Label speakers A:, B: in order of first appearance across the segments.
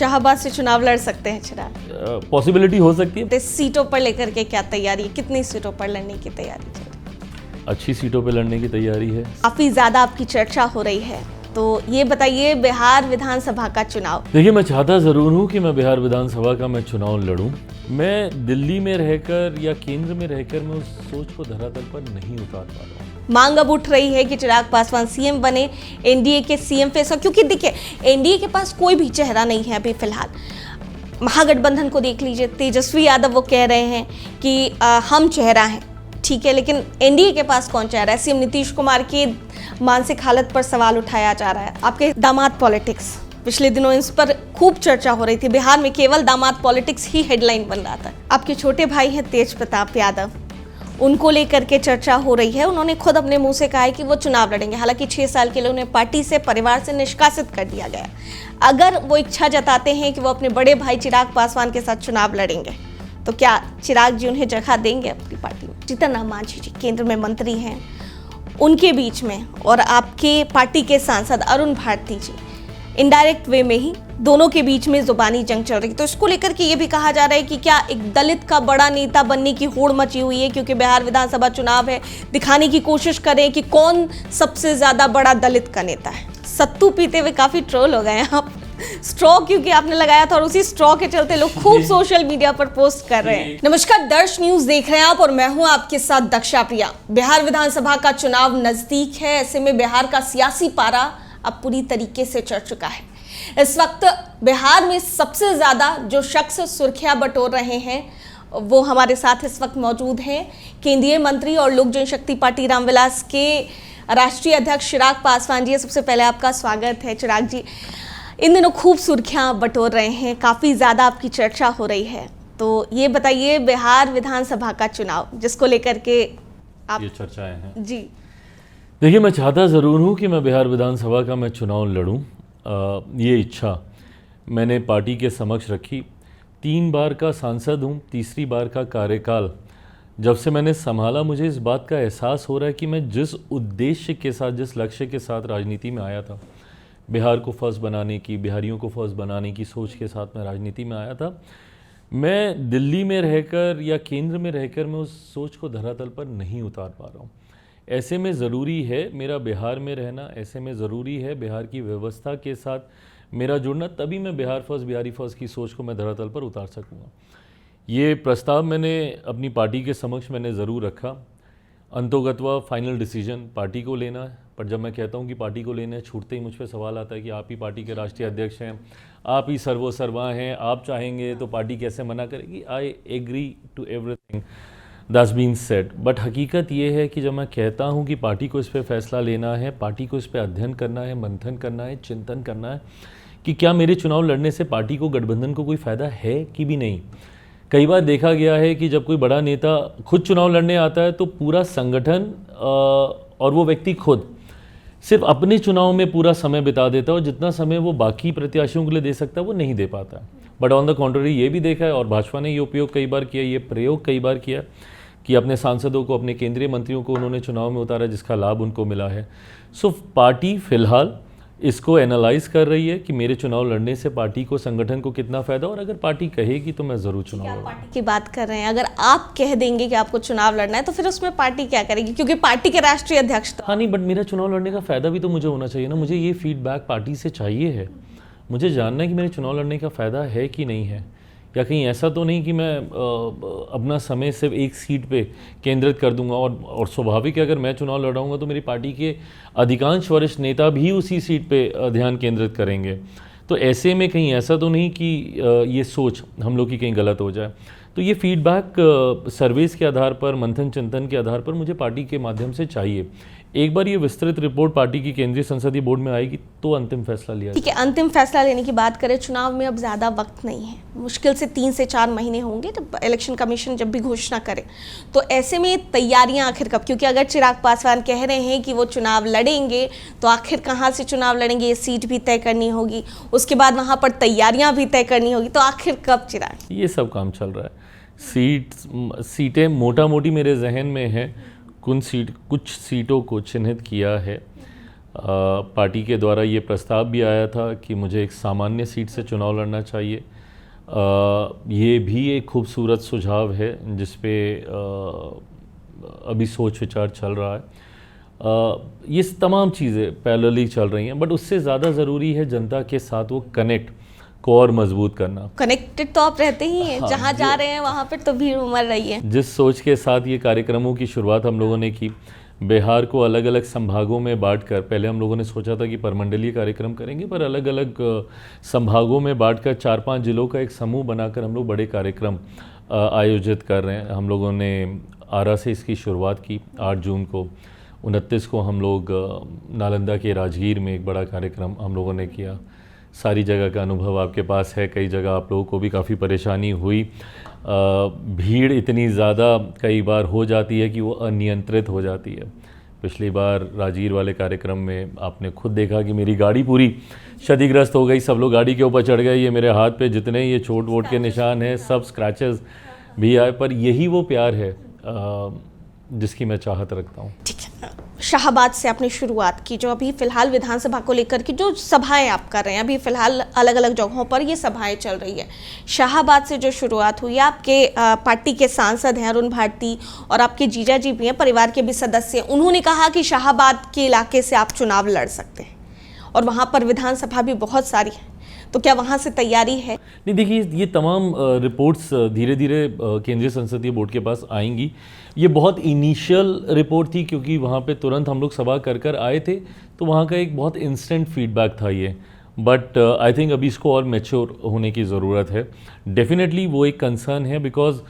A: शाहबाद से चुनाव लड़ सकते हैं चिराग?
B: पॉसिबिलिटी हो सकती है।
A: सीटों पर लेकर के क्या तैयारी है, कितनी सीटों पर लड़ने की तैयारी चल रही है?
B: अच्छी सीटों पे लड़ने की तैयारी है।
A: काफी ज्यादा आपकी चर्चा हो रही है, तो ये बताइए बिहार विधानसभा का चुनाव।
B: देखिए, मैं चाहता ज़रूर हूँ कि मैं बिहार विधानसभा का मैं चुनाव लड़ूं। मैं दिल्ली में रहकर या केंद्र में रहकर मैं उस सोच को धरातल पर नहीं उतार पा रहा हूँ।
A: मांग अब उठ रही है कि चिराग पासवान सीएम बने, एनडीए के सीएम फेस हो, क्योंकि देखिए एनडीए के पास कोई भी चेहरा नहीं है अभी फिलहाल। महागठबंधन को देख लीजिए, तेजस्वी यादव वो कह रहे हैं कि हम चेहरा हैं, ठीक है, लेकिन एनडीए के पास कौन चेहरा है? सीएम नीतीश कुमार की मानसिक हालत पर सवाल उठाया जा रहा है। आपके दामाद पॉलिटिक्स, पिछले दिनों इस पर खूब चर्चा हो रही थी। बिहार में केवल दामाद पॉलिटिक्स ही हेडलाइन बन रहा था। आपके छोटे भाई हैं तेज प्रताप यादव, उनको लेकर के चर्चा हो रही है। उन्होंने खुद अपने मुंह से कहा है कि वो चुनाव लड़ेंगे। हालांकि 6 साल के लिए उन्हें पार्टी से, परिवार से निष्कासित कर दिया गया। अगर वो इच्छा जताते हैं कि वो अपने बड़े भाई चिराग पासवान के साथ चुनाव लड़ेंगे, तो क्या चिराग जी उन्हें जगह देंगे अपनी पार्टी में? जीतन राम मांझी जी केंद्र में मंत्री हैं, उनके बीच में और आपके पार्टी के सांसद अरुण भारती जी, इनडायरेक्ट वे में ही दोनों के बीच में जुबानी जंग चल रही है। तो इसको लेकर के ये भी कहा जा रहा है कि क्या एक दलित का बड़ा नेता बनने की होड़ मची हुई है, क्योंकि बिहार विधानसभा चुनाव है, दिखाने की कोशिश करें कि कौन सबसे ज्यादा बड़ा दलित का नेता है। सत्तू पीते हुए काफी ट्रोल हो गए हैं आप। स्ट्रॉ क्योंकि आपने लगाया था और उसी स्ट्रॉ के चलते लोग खूब सोशल मीडिया पर पोस्ट कर रहे हैं। नमस्कार, दर्श न्यूज देख रहे हैं आप और मैं हूं आपके साथ दक्षा प्रिया। बिहार विधानसभा का चुनाव नजदीक है, ऐसे में बिहार का सियासी पारा अब पूरी तरीके से चढ़ चुका है। इस वक्त बिहार में सबसे ज्यादा जो शख्स सुर्खियां बटोर रहे हैं वो हमारे साथ इस वक्त मौजूद हैं। केंद्रीय मंत्री और लोक जनशक्ति पार्टी रामविलास के राष्ट्रीय अध्यक्ष चिराग पासवान जी। सबसे पहले आपका स्वागत है चिराग जी। इन दिनों खूब सुर्खियां बटोर रहे हैं, काफ़ी ज़्यादा आपकी चर्चा हो रही है, तो ये बताइए बिहार विधानसभा का चुनाव जिसको लेकर के आप
B: ये चर्चाएं हैं
A: जी।
B: देखिए, मैं चाहता ज़रूर हूँ कि मैं बिहार विधानसभा का मैं चुनाव लड़ूं। ये इच्छा मैंने पार्टी के समक्ष रखी। 3 बार का सांसद हूँ, तीसरी बार का कार्यकाल जब से मैंने संभाला, मुझे इस बात का एहसास हो रहा है कि मैं जिस उद्देश्य के साथ, जिस लक्ष्य के साथ राजनीति में आया था, बिहार को फर्स्ट बनाने की, बिहारियों को फर्स्ट बनाने की सोच के साथ मैं राजनीति में आया था, मैं दिल्ली में रहकर या केंद्र में रहकर मैं उस सोच को धरातल पर नहीं उतार पा रहा हूँ। ऐसे में ज़रूरी है मेरा बिहार में रहना, ऐसे में ज़रूरी है बिहार की व्यवस्था के साथ मेरा जुड़ना, तभी मैं बिहार फर्स्ट, बिहारी फर्स्ट की सोच को मैं धरातल पर उतार सकूँगा। ये प्रस्ताव मैंने अपनी पार्टी के समक्ष मैंने ज़रूर रखा। अंतोगत्वा फाइनल डिसीजन पार्टी को लेना है, पर जब मैं कहता हूँ कि पार्टी को लेना है, छूटते ही मुझ पर सवाल आता है कि आप ही पार्टी के राष्ट्रीय अध्यक्ष हैं, आप ही सर्वोसर्वा हैं, आप चाहेंगे तो पार्टी कैसे मना करेगी। I agree to everything that's been said, but हकीकत ये है कि जब मैं कहता हूँ कि पार्टी को इस पर फैसला लेना है, पार्टी को इस पर अध्ययन करना है, मंथन करना है, चिंतन करना है कि क्या मेरे चुनाव लड़ने से पार्टी को, गठबंधन को कोई फ़ायदा है कि भी नहीं। कई बार देखा गया है कि जब कोई बड़ा नेता खुद चुनाव लड़ने आता है तो पूरा संगठन और वो व्यक्ति खुद सिर्फ अपने चुनाव में पूरा समय बिता देता है और जितना समय वो बाकी प्रत्याशियों के लिए दे सकता है वो नहीं दे पाता। बट ऑन द कॉन्ट्ररी ये भी देखा है और भाजपा ने ये उपयोग कई बार किया, ये प्रयोग कई बार किया कि अपने सांसदों को, अपने केंद्रीय मंत्रियों को उन्होंने चुनाव में उतारा, जिसका लाभ उनको मिला है। सो पार्टी फिलहाल इसको एनालाइज कर रही है कि मेरे चुनाव लड़ने से पार्टी को, संगठन को कितना फायदा, और अगर पार्टी कहेगी तो मैं ज़रूर चुनाव लड़ूंगा।
A: पार्टी की बात कर रहे हैं, अगर आप कह देंगे कि आपको चुनाव लड़ना है तो फिर उसमें पार्टी क्या करेगी, क्योंकि पार्टी के राष्ट्रीय अध्यक्ष तो।
B: हाँ नहीं, बट मेरा चुनाव लड़ने का फ़ायदा भी तो मुझे होना चाहिए ना। मुझे ये फीडबैक पार्टी से चाहिए है, मुझे जानना है कि मेरे चुनाव लड़ने का फ़ायदा है कि नहीं है, या कहीं ऐसा तो नहीं कि मैं अपना समय सिर्फ एक सीट पे केंद्रित कर दूंगा। और स्वाभाविक है, अगर मैं चुनाव लड़ाऊंगा तो मेरी पार्टी के अधिकांश वरिष्ठ नेता भी उसी सीट पे ध्यान केंद्रित करेंगे। तो ऐसे में कहीं ऐसा तो नहीं कि ये सोच हम लोग की कहीं गलत हो जाए। तो ये फीडबैक सर्वेस के आधार पर, मंथन चिंतन के आधार पर मुझे पार्टी के माध्यम से चाहिए। एक बार ये विस्तृत रिपोर्ट पार्टी की केंद्रीय संसदीय बोर्ड में आएगी तो अंतिम फैसला लिया।
A: ठीक है, अंतिम फैसला लेने की बात करें, चुनाव में अब ज़्यादा वक्त नहीं है, मुश्किल से 3 से 4 महीने होंगे जब इलेक्शन कमीशन जब भी घोषणा करे। तो ऐसे में तैयारियां आखिर कब, क्योंकि अगर चिराग पासवान कह रहे हैं कि वो चुनाव लड़ेंगे तो आखिर कहाँ से चुनाव लड़ेंगे, ये सीट भी तय करनी होगी, उसके बाद वहाँ पर तैयारियाँ भी तय करनी होगी, तो आखिर कब चिराग?
B: ये सब काम चल रहा है। सीटें मोटा मोटी मेरे जहन में है, कुछ सीटों को चिन्हित किया है। पार्टी के द्वारा ये प्रस्ताव भी आया था कि मुझे एक सामान्य सीट से चुनाव लड़ना चाहिए। ये भी एक खूबसूरत सुझाव है जिस पे अभी सोच विचार चल रहा है। ये तमाम चीज़ें पैरेलली चल रही हैं, बट उससे ज़्यादा ज़रूरी है जनता के साथ वो कनेक्ट को और मजबूत करना।
A: कनेक्टेड तो आप रहते ही हैं,
B: हाँ,
A: जहाँ जा रहे हैं वहाँ पर तो भीड़ उमड़ रही है।
B: जिस सोच के साथ ये कार्यक्रमों की शुरुआत हम लोगों ने की, बिहार को अलग अलग संभागों में बांटकर, पहले हम लोगों ने सोचा था कि परमंडलीय कार्यक्रम करेंगे, पर अलग अलग संभागों में बांटकर 4-5 जिलों का एक समूह बनाकर हम लोग बड़े कार्यक्रम आयोजित कर रहे हैं। हम लोगों ने आरा से इसकी शुरुआत की 8 जून को। 29 को हम लोग नालंदा के राजगीर में एक बड़ा कार्यक्रम हम लोगों ने किया। सारी जगह का अनुभव आपके पास है, कई जगह आप लोगों को भी काफ़ी परेशानी हुई। भीड़ इतनी ज़्यादा कई बार हो जाती है कि वो अनियंत्रित हो जाती है। पिछली बार राजगीर वाले कार्यक्रम में आपने खुद देखा कि मेरी गाड़ी पूरी क्षतिग्रस्त हो गई, सब लोग गाड़ी के ऊपर चढ़ गए। ये मेरे हाथ पे जितने ये चोट वोट के निशान हैं, सब स्क्रैचेस भी आए, पर यही वो प्यार है जिसकी मैं चाहत रखता हूँ।
A: ठीक है, शाहबाद से आपने शुरुआत की, जो अभी फिलहाल विधानसभा को लेकर की जो सभाएं आप कर रहे हैं, अभी फिलहाल अलग अलग जगहों पर ये सभाएं चल रही है। शाहबाद से जो शुरुआत हुई, आपके पार्टी के सांसद हैं अरुण भारती और आपके जीजा जी भी हैं, परिवार के भी सदस्य, उन्होंने कहा कि शाहबाद के इलाके से आप चुनाव लड़ सकते हैं और वहाँ पर विधानसभा भी बहुत सारी है, तो क्या वहाँ से तैयारी है?
B: नहीं, देखिए, ये तमाम रिपोर्ट्स धीरे धीरे केंद्रीय संसदीय बोर्ड के पास आएंगी। ये बहुत इनिशियल रिपोर्ट थी क्योंकि वहाँ पे तुरंत हम लोग सभा कर आए थे, तो वहाँ का एक बहुत इंस्टेंट फीडबैक था ये। बट आई थिंक अभी इसको और मैच्योर होने की ज़रूरत है। डेफिनेटली वो एक कंसर्न है, बिकॉज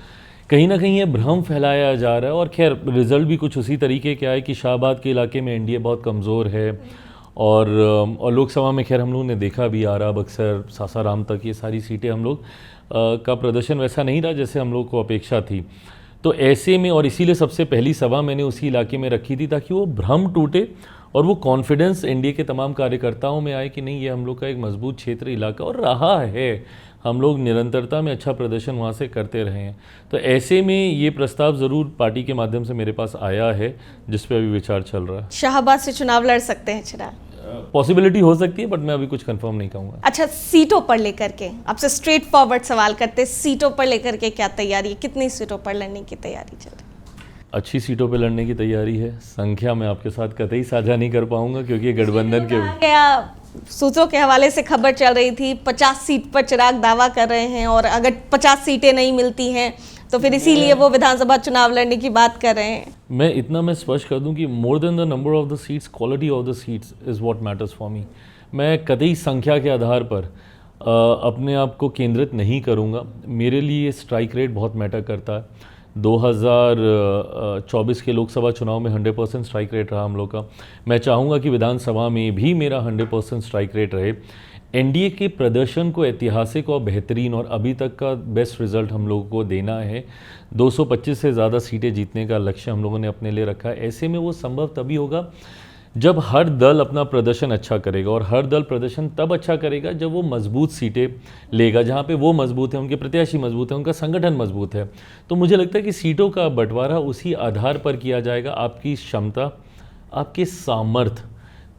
B: कहीं ना कहीं ये भ्रम फैलाया जा रहा है, और खैर रिजल्ट भी कुछ उसी तरीके के आए कि शाहबाद के इलाके में एनडीए बहुत कमज़ोर है, और लोकसभा में खैर हम लोगों ने देखा भी, आरा, बक्सर, सासाराम तक ये सारी सीटें हम लोग का प्रदर्शन वैसा नहीं रहा जैसे हम लोग को अपेक्षा थी। तो ऐसे में, और इसीलिए सबसे पहली सभा मैंने उसी इलाके में रखी थी ताकि वो भ्रम टूटे और वो कॉन्फिडेंस एनडीए के तमाम कार्यकर्ताओं में आए कि नहीं, ये हम लोग का एक मजबूत क्षेत्र इलाका और रहा है। हम लोग निरंतरता में अच्छा प्रदर्शन वहाँ से करते रहे हैं। तो ऐसे में ये प्रस्ताव ज़रूर पार्टी के माध्यम से मेरे पास आया है, जिस पे अभी विचार चल रहा है।
A: शाहबाद से चुनाव लड़ सकते हैं चिराग?
B: पॉसिबिलिटी हो सकती है, बट मैं अभी कुछ कंफर्म नहीं कहूँगा।
A: अच्छा, सीटों पर लेकर के आपसे स्ट्रेट फॉरवर्ड सवाल करते, सीटों पर लेकर के क्या तैयारी है? कितनी सीटों पर लड़ने की तैयारी चल रही है?
B: अच्छी सीटों पे लड़ने की तैयारी है। संख्या मैं आपके साथ कतई साझा नहीं कर पाऊंगा क्योंकि ये गठबंधन के
A: क्या सूत्रों के हवाले से खबर चल रही थी 50 सीट पर चिराग दावा कर रहे हैं, और अगर 50 सीटें नहीं मिलती हैं तो फिर इसीलिए वो विधानसभा चुनाव लड़ने की बात कर रहे हैं।
B: मैं स्पष्ट कर दूं कि more than the number of the seats, quality of the seats is what matters for me. मैं कतई संख्या के आधार पर अपने आप को केंद्रित नहीं करूंगा। मेरे लिए स्ट्राइक रेट बहुत मैटर करता है। 2024 के लोकसभा चुनाव में 100% स्ट्राइक रेट रहा हम लोग का। मैं चाहूँगा कि विधानसभा में भी मेरा 100% स्ट्राइक रेट रहे। एनडीए के प्रदर्शन को ऐतिहासिक और बेहतरीन और अभी तक का बेस्ट रिजल्ट हम लोगों को देना है। 225 से ज़्यादा सीटें जीतने का लक्ष्य हम लोगों ने अपने लिए रखा है। ऐसे में वो संभव तभी होगा जब हर दल अपना प्रदर्शन अच्छा करेगा, और हर दल प्रदर्शन तब अच्छा करेगा जब वो मजबूत सीटें लेगा, जहाँ पे वो मजबूत है, उनके प्रत्याशी मजबूत है, उनका संगठन मजबूत है। तो मुझे लगता है कि सीटों का बंटवारा उसी आधार पर किया जाएगा, आपकी क्षमता, आपके सामर्थ्य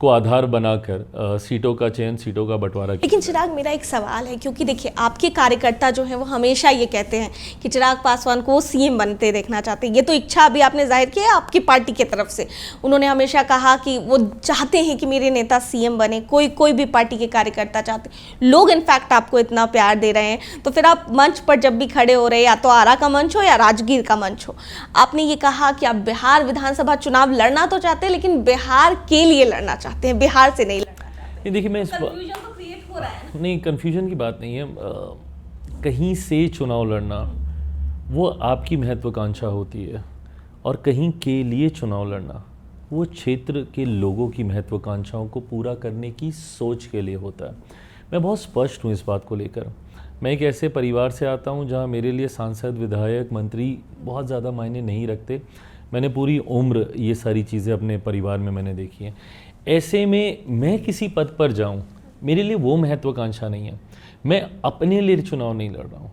B: को आधार बनाकर सीटों का चयन, सीटों का बंटवारा।
A: लेकिन चिराग, मेरा एक सवाल है, क्योंकि देखिए आपके कार्यकर्ता जो हैं वो हमेशा ये कहते हैं कि चिराग पासवान को सीएम बनते देखना चाहते हैं। ये तो इच्छा अभी आपने जाहिर की है आपकी पार्टी की तरफ से। उन्होंने हमेशा कहा कि वो चाहते हैं कि मेरे नेता सीएम बने। कोई भी पार्टी के कार्यकर्ता चाहते, लोग इनफैक्ट आपको इतना प्यार दे रहे हैं, तो फिर आप मंच पर जब भी खड़े हो रहे, या तो आरा का मंच हो या राजगीर का मंच हो, आपने ये कहा कि आप बिहार विधानसभा चुनाव लड़ना तो चाहते हैं, लेकिन बिहार के लिए लड़ना चाहते हैं, बिहार से नहीं लड़ना चाहते।
B: देखिए, मैं
A: कंफ्यूजन तो क्रिएट हो रहा है ना?
B: नहीं, कंफ्यूजन की बात नहीं है। कहीं से चुनाव लड़ना वो आपकी महत्वाकांक्षा होती है, और कहीं के लिए चुनाव लड़ना वो क्षेत्र के लोगों की महत्वाकांक्षाओं को पूरा करने की सोच के लिए होता है। मैं बहुत स्पष्ट हूँ इस बात को लेकर। मैं एक ऐसे परिवार से आता हूँ जहाँ मेरे लिए सांसद, विधायक, मंत्री बहुत ज़्यादा मायने नहीं रखते। मैंने पूरी उम्र ये सारी चीज़ें अपने परिवार में मैंने देखी हैं। ऐसे में मैं किसी पद पर जाऊं, मेरे लिए वो महत्वाकांक्षा नहीं है। मैं अपने लिए चुनाव नहीं लड़ रहा हूं,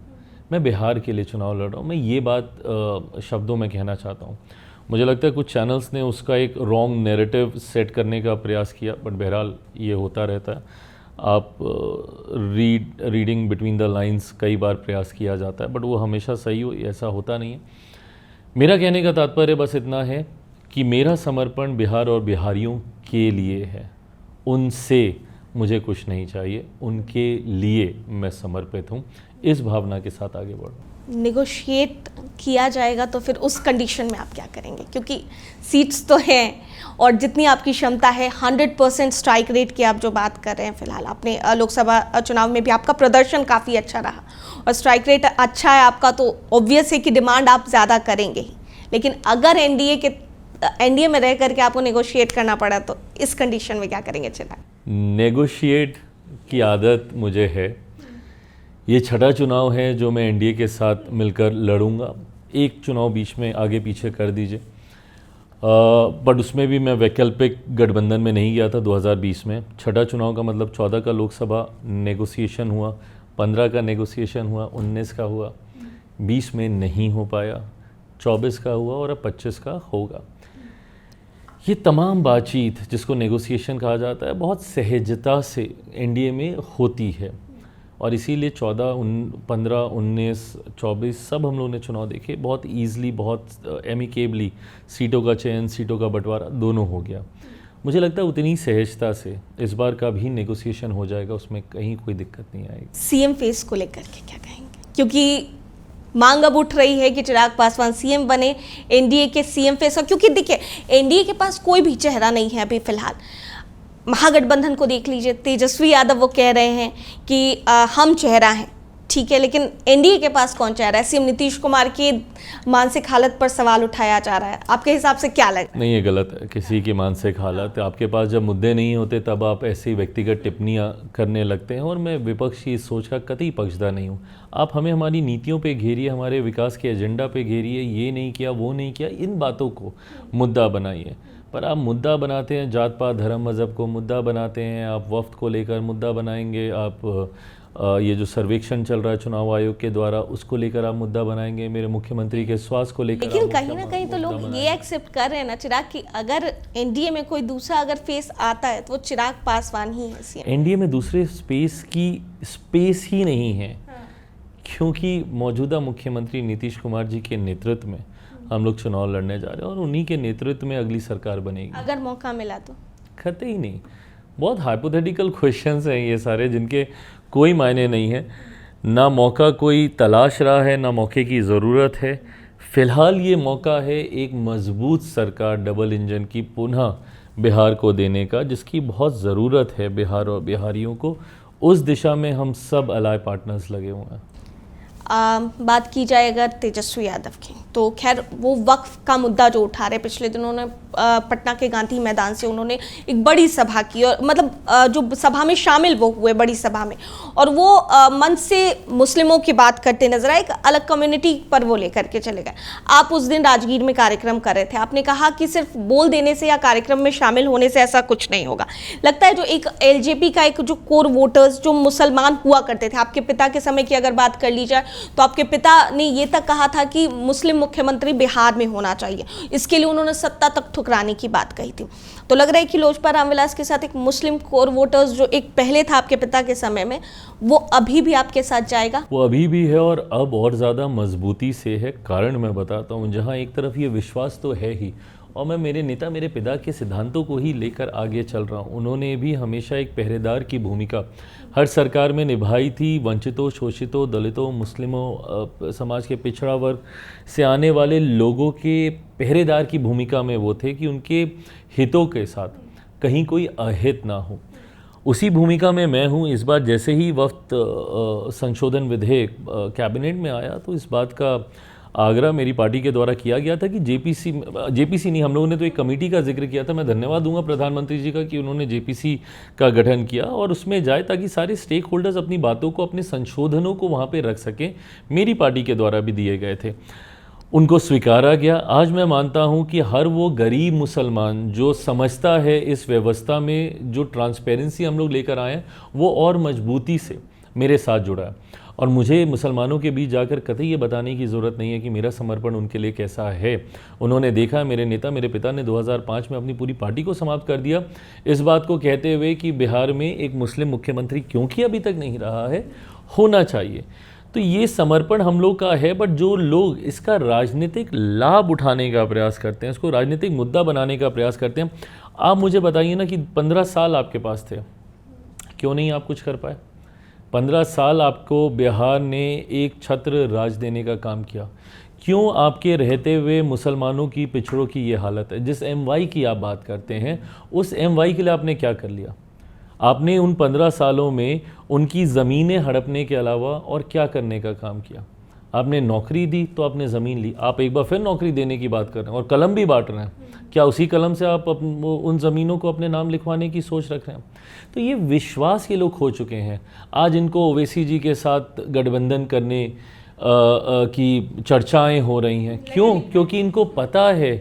B: मैं बिहार के लिए चुनाव लड़ रहा हूं। मैं ये बात शब्दों में कहना चाहता हूं। मुझे लगता है कुछ चैनल्स ने उसका एक रॉन्ग नैरेटिव सेट करने का प्रयास किया, बट बहरहाल ये होता रहता है। आप रीडिंग बिटवीन द लाइंस कई बार प्रयास किया जाता है, बट वो हमेशा सही हो ऐसा होता नहीं है। मेरा कहने का तात्पर्य बस इतना है कि मेरा समर्पण बिहार और बिहारियों के लिए है, उनसे मुझे कुछ नहीं चाहिए, उनके लिए मैं समर्पित हूँ। इस भावना के साथ आगे बढ़ूँ।
A: नेगोशिएट किया जाएगा तो फिर उस कंडीशन में आप क्या करेंगे, क्योंकि सीट्स तो हैं और जितनी आपकी क्षमता है 100% स्ट्राइक रेट की आप जो बात कर रहे हैं, फिलहाल आपने लोकसभा चुनाव में भी आपका प्रदर्शन काफ़ी अच्छा रहा और स्ट्राइक रेट अच्छा है आपका, तो ऑब्वियस है कि डिमांड आप ज़्यादा करेंगे ही। लेकिन अगर एनडीए में रह करके आपको नेगोशिएट करना पड़ा तो इस कंडीशन में क्या करेंगे चिराग?
B: नेगोशिएट की आदत मुझे है। ये छठा चुनाव है जो मैं एनडीए के साथ मिलकर लड़ूंगा। एक चुनाव बीच में आगे पीछे कर दीजिए, बट उसमें भी मैं वैकल्पिक गठबंधन में नहीं गया था 2020 में। छठा चुनाव का मतलब 14 का लोकसभा नेगोशिएशन हुआ, 15 का नेगोशिएशन हुआ, 19 का हुआ, 20 में नहीं हो पाया, 24 का हुआ और अब 25 का होगा। ये तमाम बातचीत जिसको नेगोशिएशन कहा जाता है बहुत सहजता से एनडीए में होती है और इसीलिए 14, 15, 19, 24 सब हम लोगों ने चुनाव देखे, बहुत ईज़िली, बहुत एमिकेबली सीटों का चयन, सीटों का बंटवारा दोनों हो गया। मुझे लगता है उतनी सहजता से इस बार का भी नेगोशिएशन हो जाएगा, उसमें कहीं कोई दिक्कत नहीं आएगी।
A: सीएम फेस को लेकर के क्या कहेंगे, क्योंकि मांग अब उठ रही है कि चिराग पासवान सीएम बने, एनडीए के सीएम फेस हो, क्योंकि देखिए एनडीए के पास कोई भी चेहरा नहीं है अभी फिलहाल। महागठबंधन को देख लीजिए, तेजस्वी यादव वो कह रहे हैं कि हम चेहरा हैं, ठीक है, लेकिन एनडीए के पास कौन चेहरा है? सीएम नीतीश कुमार की मानसिक हालत पर सवाल उठाया जा रहा है, आपके हिसाब से क्या लगता है?
B: नहीं, ये गलत है। किसी की मानसिक हालत, आपके पास जब मुद्दे नहीं होते तब आप ऐसी व्यक्तिगत टिप्पणियां करने लगते हैं, और मैं विपक्ष की इस सोच का कतई पक्षधर नहीं हूँ। आप हमें हमारी नीतियों पे घेरिए, हमारे विकास के एजेंडा पे घेरिए, ये नहीं किया, वो नहीं किया, इन बातों को मुद्दा बनाइए। पर आप मुद्दा बनाते हैं जात पात धर्म मज़हब को मुद्दा बनाते हैं, आप वफ्त को लेकर मुद्दा बनाएंगे, आप ये जो सर्वेक्षण चल रहा है चुनाव आयोग के द्वारा उसको लेकर आप मुद्दा बनाएंगे, मेरे मुख्यमंत्री के स्वास्थ्य को लेकर।
A: लेकिन कहीं ना कहीं तो लोग ये एक्सेप्ट कर रहे हैं ना चिराग कि अगर एनडीए में कोई दूसरा अगर फेस आता है तो वो चिराग पासवान ही है सीएम।
B: एनडीए में दूसरे स्पेस ही नहीं है, क्योंकि मौजूदा मुख्यमंत्री नीतीश कुमार जी के नेतृत्व में हम लोग चुनाव लड़ने जा रहे हैं और उन्हीं के नेतृत्व में अगली सरकार बनेगी।
A: अगर मौका मिला तो?
B: कतई नहीं। बहुत हाइपोथेटिकल क्वेश्चंस हैं ये सारे, जिनके कोई मायने नहीं है। ना मौका कोई तलाश रहा है, ना मौके की ज़रूरत है। फ़िलहाल ये मौका है एक मजबूत सरकार डबल इंजन की पुनः बिहार को देने का, जिसकी बहुत ज़रूरत है बिहार और बिहारियों को। उस दिशा में हम सब अलाय पार्टनर्स लगे हुए हैं।
A: बात की जाए अगर तेजस्वी यादव की, तो खैर वो वक्फ का मुद्दा जो उठा रहे, पिछले दिनों उन्होंने पटना के गांधी मैदान से उन्होंने एक बड़ी सभा की, और मतलब जो सभा में शामिल वो हुए बड़ी सभा में, और वो मन से मुस्लिमों की बात करते नजर आए, एक अलग कम्युनिटी पर वो लेकर के चले गए। आप उस दिन राजगीर में कार्यक्रम कर रहे थे, आपने कहा कि सिर्फ बोल देने से या कार्यक्रम में शामिल होने से ऐसा कुछ नहीं होगा। लगता है जो एक एलजेपी का एक जो कोर वोटर्स जो मुसलमान हुआ करते थे, आपके पिता के समय की अगर बात कर ली जाए तो आपके पिता ने ये तक कहा था कि मुस्लिम मुख्यमंत्री बिहार में होना चाहिए, इसके लिए उन्होंने सत्ता तक ठुकराने की बात कही थी। तो लग रहा है कि लोजपा रामविलास के साथ एक मुस्लिम कोर वोटर्स जो एक पहले था आपके पिता के समय में, वो अभी भी आपके साथ जाएगा?
B: वो अभी भी है और अब और ज़्यादा मजबूती से है। कारण मैं बताता हूँ। जहाँ एक तरफ ये विश्वास तो है ही, और मैं मेरे नेता मेरे पिता के सिद्धांतों को ही लेकर आगे चल रहा हूँ। उन्होंने भी हमेशा एक पहरेदार की भूमिका हर सरकार में निभाई थी। वंचितों, शोषितों, दलितों, मुस्लिमों, समाज के पिछड़ा वर्ग से आने वाले लोगों के पहरेदार की भूमिका में वो थे कि उनके हितों के साथ कहीं कोई अहित ना हो। उसी भूमिका में मैं हूँ। इस बार जैसे ही वक्त संशोधन विधेयक कैबिनेट में आया तो इस बात का आग्रह मेरी पार्टी के द्वारा किया गया था कि जेपीसी नहीं, हम लोगों ने तो एक कमेटी का जिक्र किया था। मैं धन्यवाद दूंगा प्रधानमंत्री जी का कि उन्होंने जेपीसी का गठन किया और उसमें जाए ताकि सारे स्टेक होल्डर्स अपनी बातों को, अपने संशोधनों को वहाँ पे रख सकें। मेरी पार्टी के द्वारा भी दिए गए थे, उनको स्वीकारा गया। आज मैं मानता हूं कि हर वो गरीब मुसलमान जो समझता है इस व्यवस्था में जो ट्रांसपेरेंसी हम लोग लेकर आए हैं, वो और मजबूती से मेरे साथ जुड़ा है। और मुझे मुसलमानों के बीच जाकर कतई ये बताने की ज़रूरत नहीं है कि मेरा समर्पण उनके लिए कैसा है। उन्होंने देखा, मेरे नेता, मेरे पिता ने 2005 में अपनी पूरी पार्टी को समाप्त कर दिया, इस बात को कहते हुए कि बिहार में एक मुस्लिम मुख्यमंत्री क्योंकि अभी तक नहीं रहा है, होना चाहिए। तो ये समर्पण हम लोग का है, बट जो लोग इसका राजनीतिक लाभ उठाने का प्रयास करते हैं, इसको राजनीतिक मुद्दा बनाने का प्रयास करते हैं, आप मुझे बताइए ना कि 15 साल आपके पास थे, क्यों नहीं आप कुछ कर पाए? 15 साल आपको बिहार ने एक छत्र राज देने का काम किया, क्यों आपके रहते हुए मुसलमानों की, पिछड़ों की ये हालत है? जिस MY की आप बात करते हैं, उस MY के लिए आपने क्या कर लिया? आपने उन 15 सालों में उनकी ज़मीनें हड़पने के अलावा और क्या करने का काम किया? आपने नौकरी दी तो आपने ज़मीन ली, आप एक बार फिर नौकरी देने की बात कर रहे हैं और कलम भी बांट रहे हैं। क्या उसी कलम से आप उन ज़मीनों को अपने नाम लिखवाने की सोच रख रहे हैं? तो ये विश्वास ये लोग खो चुके हैं। आज इनको ओवैसी जी के साथ गठबंधन करने की चर्चाएं हो रही हैं। क्यों? क्योंकि इनको पता है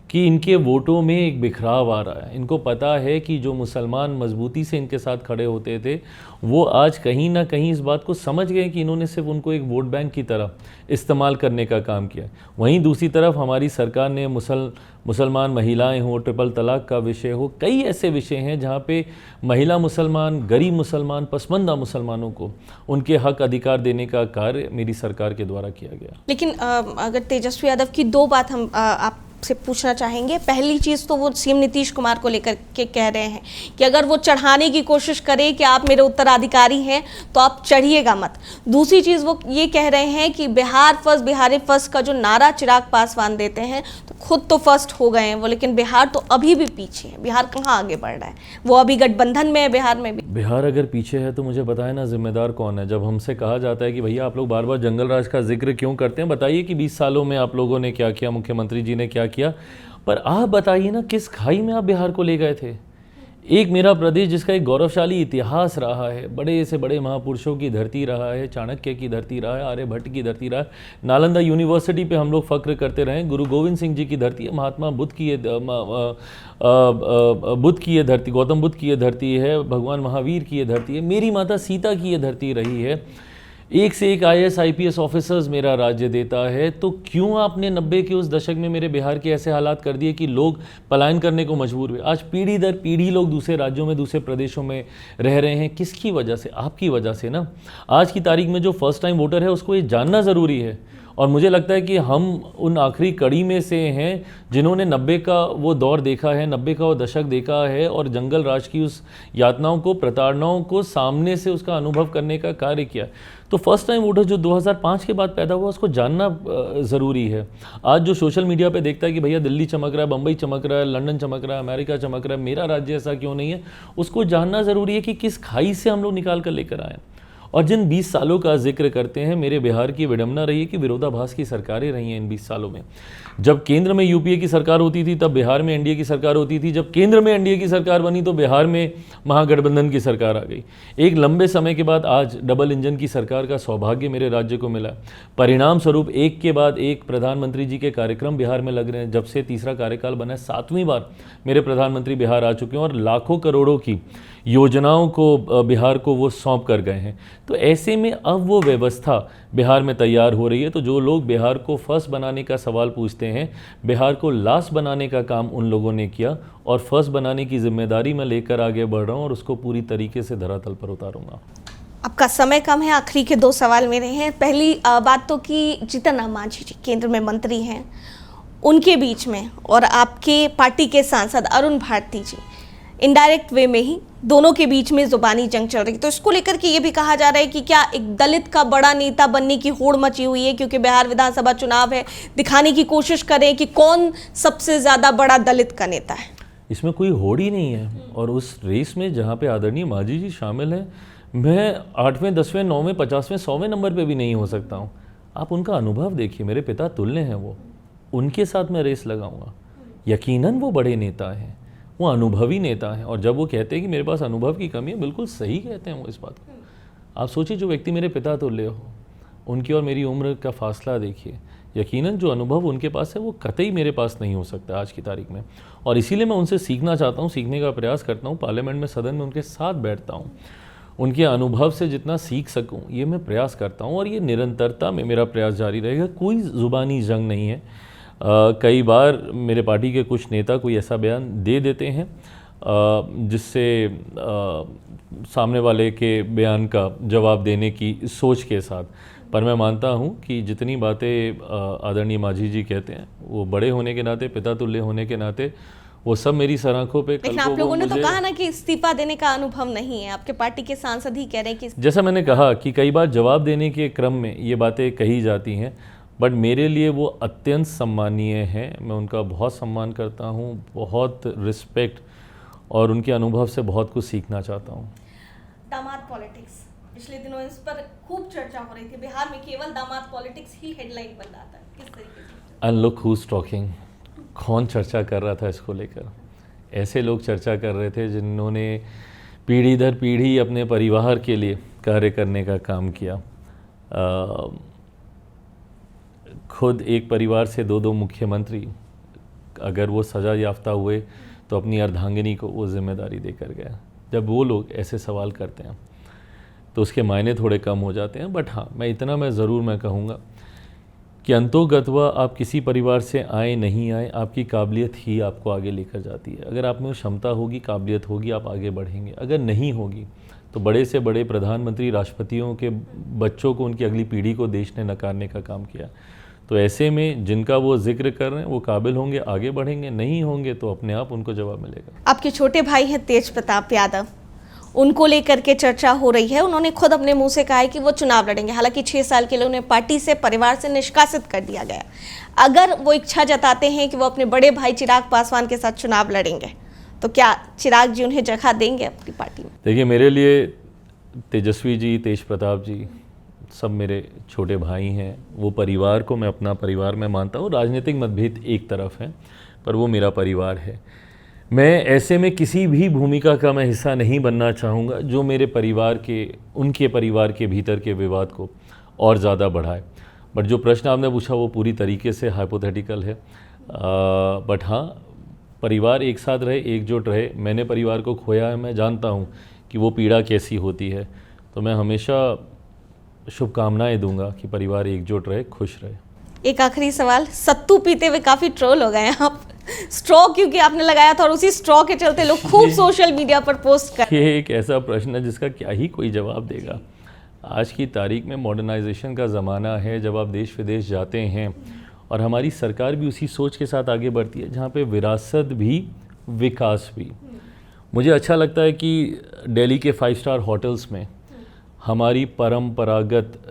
B: कि इनके वोटों में एक बिखराव आ रहा है। इनको पता है कि जो मुसलमान मजबूती से इनके साथ खड़े होते थे, वो आज कहीं ना कहीं इस बात को समझ गए कि इन्होंने सिर्फ उनको एक वोट बैंक की तरह इस्तेमाल करने का काम किया। वहीं दूसरी तरफ हमारी सरकार ने मुसलमान महिलाएं हो, ट्रिपल तलाक का विषय हो, कई ऐसे विषय हैं जहाँ पे महिला मुसलमान, गरीब मुसलमान, पसमानदा मुसलमानों को उनके हक अधिकार देने का कार्य मेरी सरकार के द्वारा किया गया।
A: लेकिन अगर तेजस्वी यादव की दो बात हम आप से पूछना चाहेंगे। पहली चीज़ तो वो सीएम नीतीश कुमार को लेकर के कह रहे हैं कि अगर वो चढ़ाने की कोशिश करे कि आप मेरे उत्तराधिकारी हैं तो आप चढ़िएगा मत। दूसरी चीज़ वो ये कह रहे हैं कि बिहार फर्स्ट, बिहारी फर्स्ट का जो नारा चिराग पासवान देते हैं, तो खुद तो फर्स्ट हो गए हैं वो, लेकिन बिहार तो अभी भी पीछे है। बिहार कहाँ आगे बढ़ रहा है? वो अभी गठबंधन में है बिहार में भी।
B: बिहार अगर पीछे है तो मुझे बताए ना, जिम्मेदार कौन है? जब हमसे कहा जाता है कि भैया आप लोग बार बार जंगल राज का जिक्र क्यों करते हैं, बताइए कि 20 सालों में आप लोगों ने क्या किया, मुख्यमंत्री जी ने क्या किया। पर आप बताइए ना, किस खाई में आप बिहार को ले गए थे? एक मेरा प्रदेश जिसका एक गौरवशाली इतिहास रहा है, बड़े से बड़े महापुरुषों की धरती रहा है, चाणक्य की धरती रहा है, आर्यभट्ट की धरती रहा है, नालंदा यूनिवर्सिटी पे हम लोग फक्र करते रहे, गुरु गोविंद सिंह जी की धरती है, महात्मा बुद्ध की ये धरती, गौतम बुद्ध की ये धरती है, भगवान महावीर की ये धरती है, मेरी माता सीता की ये धरती रही है। एक से एक IAS IPS ऑफिसर्स मेरा राज्य देता है। तो क्यों आपने 90 के उस दशक में मेरे बिहार के ऐसे हालात कर दिए कि लोग पलायन करने को मजबूर हुए? आज पीढ़ी दर पीढ़ी लोग दूसरे राज्यों में, दूसरे प्रदेशों में रह रहे हैं। किसकी वजह से? आपकी वजह से ना। आज की तारीख में जो फर्स्ट टाइम वोटर है उसको ये जानना ज़रूरी है। और मुझे लगता है कि हम उन आखिरी कड़ी में से हैं जिन्होंने 90 का वो दौर देखा है, 90 का वो दशक देखा है और जंगल राज की उस यातनाओं को, प्रताड़नाओं को सामने से उसका अनुभव करने का कार्य किया। तो फर्स्ट टाइम वोटर जो 2005 के बाद पैदा हुआ, उसको जानना ज़रूरी है। आज जो सोशल मीडिया पे देखता है कि भैया दिल्ली चमक रहा है, बम्बई चमक रहा है, लंदन चमक रहा है, अमेरिका चमक रहा है, मेरा राज्य ऐसा क्यों नहीं है, उसको जानना ज़रूरी है कि किस खाई से हम लोग निकाल कर लेकर आए। और जिन 20 सालों का जिक्र करते हैं, मेरे बिहार की विडंबना रही है कि विरोधाभास की सरकारें रही हैं इन 20 सालों में। जब केंद्र में UPA की सरकार होती थी तब बिहार में NDA की सरकार होती थी, जब केंद्र में NDA की सरकार बनी तो बिहार में महागठबंधन की सरकार आ गई। एक लंबे समय के बाद आज डबल इंजन की सरकार का सौभाग्य मेरे राज्य को मिला। परिणाम स्वरूप एक के बाद एक प्रधानमंत्री जी के कार्यक्रम बिहार में लग रहे हैं। जब से तीसरा कार्यकाल बना है, 7वीं बार मेरे प्रधानमंत्री बिहार आ चुके हैं और लाखों करोड़ों की योजनाओं को बिहार को वो सौंप कर गए हैं। तो ऐसे में अब वो व्यवस्था बिहार में तैयार हो रही है। तो जो लोग बिहार को फर्स्ट बनाने का सवाल पूछते हैं, बिहार को लास्ट बनाने का काम उन लोगों ने किया और फर्स्ट बनाने की जिम्मेदारी मैं लेकर आगे बढ़ रहा हूँ और उसको पूरी तरीके से धरातल पर उतारूंगा।
A: आपका समय कम है, आखिरी के 2 सवाल मेरे हैं। पहली बात तो कि जीतन राम मांझी जी केंद्र में मंत्री हैं, उनके बीच में और आपके पार्टी के सांसद अरुण भारती जी इनडायरेक्ट वे में ही दोनों के बीच में जुबानी जंग चल रही है। तो इसको लेकर के ये भी कहा जा रहा है कि क्या एक दलित का बड़ा नेता बनने की होड़ मची हुई है, क्योंकि बिहार विधानसभा चुनाव है, दिखाने की कोशिश करें कि कौन सबसे ज़्यादा बड़ा दलित का नेता है।
B: इसमें कोई होड़ ही नहीं है। और उस रेस में जहाँ पे आदरणीय मांझी जी शामिल हैं, मैं 8वें, 10वें, 9वें, 50वें, 100वें नंबर पे भी नहीं हो सकता हूँ। आप उनका अनुभव देखिए, मेरे पिता तुल्य हैं वो, उनके साथ मैं रेस लगाऊंगा। यकीनन वो बड़े नेता हैं, वो अनुभवी नेता हैं। और जब वो कहते हैं कि मेरे पास अनुभव की कमी है, बिल्कुल सही कहते हैं वो इस बात को। आप सोचिए, जो व्यक्ति मेरे पिता तुल्य हो, उनकी और मेरी उम्र का फासला देखिए। यकीनन जो अनुभव उनके पास है वो कतई मेरे पास नहीं हो सकता आज की तारीख में। और इसीलिए मैं उनसे सीखना चाहता हूँ, सीखने का प्रयास करता हूँ, पार्लियामेंट में, सदन में उनके साथ बैठता हूँ। उनके अनुभव से जितना सीख सकूं ये मैं प्रयास करता हूं और ये निरंतरता में मेरा प्रयास जारी रहेगा। कोई ज़ुबानी जंग नहीं है। कई बार मेरे पार्टी के कुछ नेता कोई ऐसा बयान दे देते हैं जिससे सामने वाले के बयान का जवाब देने की सोच के साथ, पर मैं मानता हूं कि जितनी बातें आदरणीय माझी जी कहते हैं वो बड़े होने के नाते, पिता तुल्य होने के नाते, वो सब मेरी सराखों पे।
A: लेकिन आप लोगों ने तो कहा ना कि इस्तीफा देने का अनुभव नहीं है, आपके पार्टी के सांसद ही कह रहे हैं कि
B: जैसा मैंने कहा कि कई बार जवाब देने के क्रम में ये बातें कही जाती हैं, बट मेरे लिए वो अत्यंत सम्मानीय हैं। मैं उनका बहुत सम्मान करता हूँ, बहुत रिस्पेक्ट और उनके अनुभव से बहुत कुछ सीखना चाहता हूँ।
A: दामाद पॉलिटिक्स, पिछले दिनों इस पर खूब चर्चा हो रही थी। बिहार में केवल दामाद पॉलिटिक्स ही हेडलाइन बन रहा था, किस तरीके से?
B: And look who is talking, कौन चर्चा कर रहा था इसको लेकर? ऐसे लोग चर्चा कर रहे थे जिन्होंने पीढ़ी दर पीढ़ी अपने परिवार के लिए कार्य करने का काम किया। खुद एक परिवार से दो मुख्यमंत्री, अगर वो सजा याफ्ता हुए तो अपनी अर्धांगिनी को वो जिम्मेदारी देकर गया। जब वो लोग ऐसे सवाल करते हैं तो उसके मायने थोड़े कम हो जाते हैं। बट हाँ, मैं इतना मैं कहूँगा कि अंतोगत्वा आप किसी परिवार से आए नहीं आए, आपकी काबिलियत ही आपको आगे लेकर जाती है। अगर आप में क्षमता होगी, काबिलियत होगी, आप आगे बढ़ेंगे। अगर नहीं होगी तो बड़े से बड़े प्रधानमंत्री, राष्ट्रपतियों के बच्चों को, उनकी अगली पीढ़ी को देश ने नकारने का काम किया। तो ऐसे में जिनका वो जिक्र कर रहे हैं वो काबिल होंगे, आगे बढ़ेंगे, नहीं होंगे तो अपने आप उनको जवाब मिलेगा।
A: आपके छोटे भाई हैं तेज प्रताप यादव, उनको लेकर के चर्चा हो रही है। उन्होंने खुद अपने मुंह से कहा है कि वो चुनाव लड़ेंगे। हालांकि 6 साल के लिए उन्हें पार्टी से, परिवार से निष्कासित कर दिया गया। अगर वो इच्छा जताते हैं कि वो अपने बड़े भाई चिराग पासवान के साथ चुनाव लड़ेंगे, तो क्या चिराग जी उन्हें जगह देंगे अपनी पार्टी में?
B: देखिए, मेरे लिए तेजस्वी जी, तेज प्रताप जी सब मेरे छोटे भाई हैं। वो परिवार को मैं अपना परिवार में मानता हूँ। राजनीतिक मतभेद एक तरफ है, पर वो मेरा परिवार है। मैं ऐसे में किसी भी भूमिका का मैं हिस्सा नहीं बनना चाहूँगा जो मेरे परिवार के, उनके परिवार के भीतर के विवाद को और ज़्यादा बढ़ाए। बट जो प्रश्न आपने पूछा वो पूरी तरीके से हाइपोथेटिकल है। बट हाँ, परिवार एक साथ रहे, एकजुट रहे। मैंने परिवार को खोया है, मैं जानता हूँ कि वो पीड़ा कैसी होती है। तो मैं हमेशा शुभकामनाएं दूंगा कि परिवार एकजुट रहे, खुश रहे।
A: एक आखिरी सवाल, सत्तू पीते हुए काफ़ी ट्रोल हो गए हैं आप। स्ट्रॉ क्योंकि आपने लगाया था और उसी स्ट्रॉ के चलते लोग खूब सोशल मीडिया पर पोस्ट कर।
B: ये एक ऐसा प्रश्न है जिसका क्या ही कोई जवाब देगा। आज की तारीख में मॉडर्नाइजेशन का ज़माना है। जब आप देश विदेश जाते हैं और हमारी सरकार भी उसी सोच के साथ आगे बढ़ती है जहाँ पे विरासत भी, विकास भी। मुझे अच्छा लगता है कि दिल्ली के 5 स्टार होटल्स में हमारी परंपरागत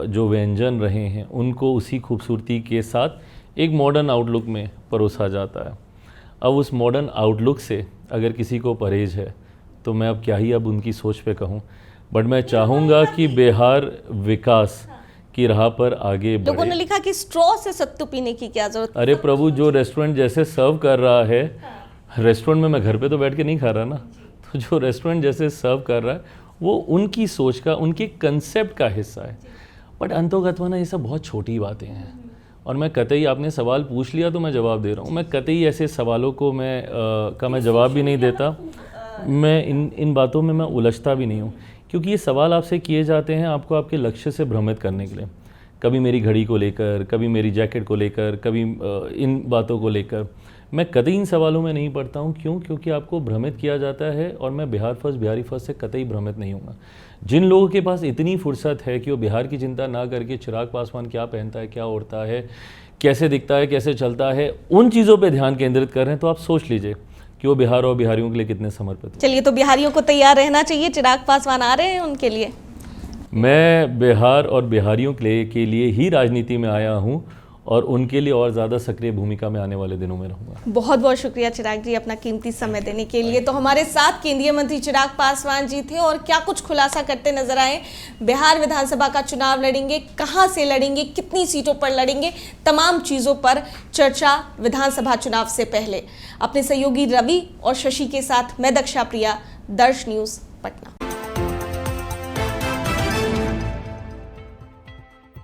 B: जो व्यंजन रहे हैं उनको उसी खूबसूरती के साथ एक मॉडर्न आउटलुक में परोसा जाता है। अब उस मॉडर्न आउटलुक से अगर किसी को परहेज है तो मैं अब क्या ही अब उनकी सोच पे कहूँ। बट मैं चाहूँगा कि बिहार विकास की राह पर आगे बढ़े।
A: लोगों ने लिखा कि स्ट्रॉ से सत्तू पीने की क्या जरूरत?
B: अरे प्रभु, जो रेस्टोरेंट जैसे सर्व कर रहा है, रेस्टोरेंट में मैं घर पे तो बैठ के नहीं खा रहा ना, तो जो रेस्टोरेंट जैसे सर्व कर रहा है वो उनकी सोच का, उनके कंसेप्ट का हिस्सा है। बट अंतोगत्वा ना ये सब बहुत छोटी बातें हैं और मैं कतई, आपने सवाल पूछ लिया तो मैं जवाब दे रहा हूँ। मैं कतई ऐसे सवालों को मैं जवाब भी नहीं देता। मैं इन बातों में मैं उलझता भी नहीं हूँ, क्योंकि ये सवाल आपसे किए जाते हैं आपको आपके लक्ष्य से भ्रमित करने के लिए। कभी मेरी घड़ी को लेकर, कभी मेरी जैकेट को लेकर, कभी इन बातों को लेकर। मैं कतई इन सवालों में नहीं पड़ता हूँ। क्यों? क्योंकि आपको भ्रमित किया जाता है और मैं बिहार फर्स्ट, बिहारी फर्स्ट से कतई भ्रमित नहीं हूँगा। जिन लोगों के पास इतनी फुर्सत है कि वो बिहार की चिंता ना करके चिराग पासवान क्या पहनता है, क्या ओढ़ता है, कैसे दिखता है, कैसे चलता है, उन चीज़ों पे ध्यान केंद्रित कर रहे हैं, तो आप सोच लीजिए कि वो बिहार और बिहारियों के लिए कितने समर्पित हैं।
A: चलिए, तो बिहारियों को तैयार रहना चाहिए। चिराग पासवान आ रहे हैं उनके लिए।
B: मैं बिहार और बिहारियों के लिए ही राजनीति में आया हूँ और उनके लिए और ज़्यादा सक्रिय भूमिका में आने वाले दिनों में रहूँगा।
A: बहुत बहुत शुक्रिया चिराग जी अपना कीमती समय देने के लिए। तो हमारे साथ केंद्रीय मंत्री चिराग पासवान जी थे और क्या कुछ खुलासा करते नजर आए। बिहार विधानसभा का चुनाव लड़ेंगे, कहां से लड़ेंगे, कितनी सीटों पर लड़ेंगे, तमाम चीज़ों पर चर्चा विधानसभा चुनाव से पहले। अपने सहयोगी रवि और शशि के साथ मैं दक्षा प्रिया, दर्श न्यूज़, पटना।